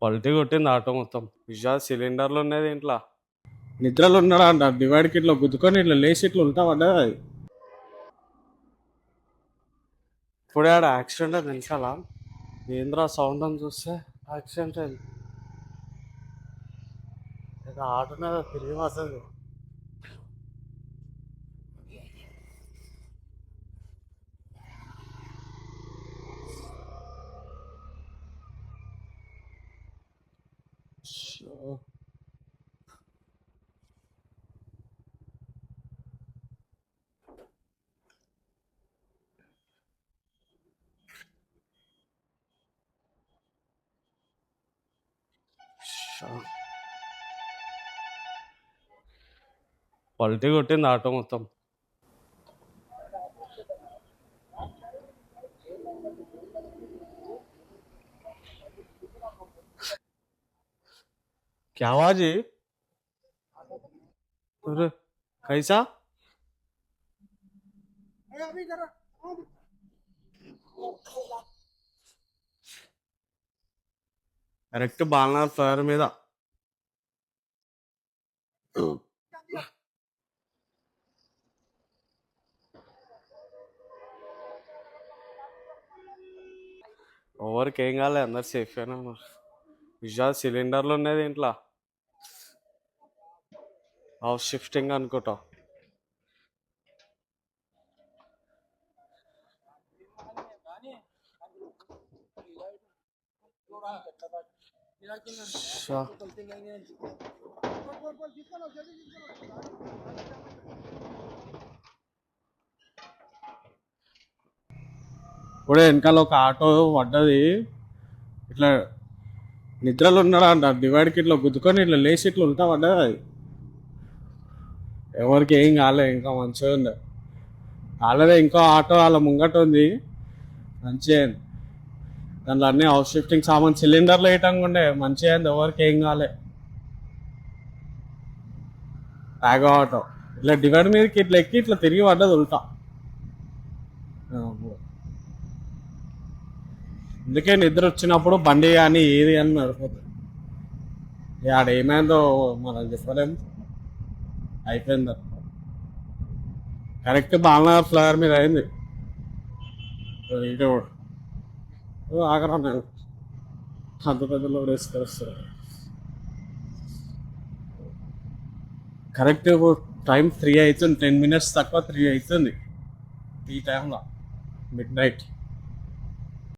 పల్టీ కొట్టింది ఆటో మొత్తం. విషాద్ సిలిండర్లు ఉన్నది ఇంట్లో. నిద్రలో ఉన్నాడా అంట, డివైడ్కి ఇట్లా గుద్దుకొని ఇట్లా లేచి ఇట్లా ఉంటామన్నా. ఇప్పుడే ఆడ యాక్సిడెంట్ అని తెలుసాలా? ఏంద్రా సౌండ్ అని చూస్తే యాక్సిడెంట్ అయింది. ఆటో మీద తిరిగి వస్తుంది. పల్టీ కొట్టింది ఆటో మొత్తం. क्या हुआ जी? अरे कैसा? కరెక్ట్ బాలనాథ్ ఫ్లైఓవర్ మీద. ఎవరికి ఏం కాలేదు, అందరు సేఫ్గానే ఉన్నారు. విషాద్ సిలిండర్లు ఉన్నది ఇంట్లో. హౌస్ షిఫ్టింగ్ అనుకుంటా. ఇప్పుడే వెనకాల ఒక ఆటో పడ్డది. ఇట్లా నిద్రలో ఉన్నాడా అంట, డివైడ్కి ఇట్లా గుద్దుకొని ఇట్లా లేచి ఇట్లా ఉంటా పడ్డది. ఎవరికి ఏం కాలే, ఇంకా మంచిగా ఉంది. ఆల్రెడీ ఇంకో ఆటో వాళ్ళ ముంగట ఉంది, మంచిగా అయింది. దాంట్లో అన్ని హౌస్ షిఫ్టింగ్ సామాన్ సిలిండర్లు వేయటంగా ఉండే, మంచిగా అయింది. ఎవరికి ఏం కాలే. టాగో ఆటో ఇట్లా డివైడ్ మీదకి ఇట్లా ఎక్కి ఇట్లా తిరిగి పడ్డది ఉల్టా. అందుకే నిద్ర వచ్చినప్పుడు బండి కానీ ఏది అని నడిపోతుంది. ఆడ ఏమైందో మనం చెప్పలేము, అయిపోయింది. కరెక్ట్ బాలనాథ్ ఫ్లైఓవర్ మీద అయింది. ఇటు ఆగరా, అంత పెద్ద లోడ్ వేసుకొస్తారు. కరెక్ట్ టైం 3 అవుతుంది, 10 minutes తక్కువ 3 అవుతుంది ఈ టైంలో, మిడ్ నైట్.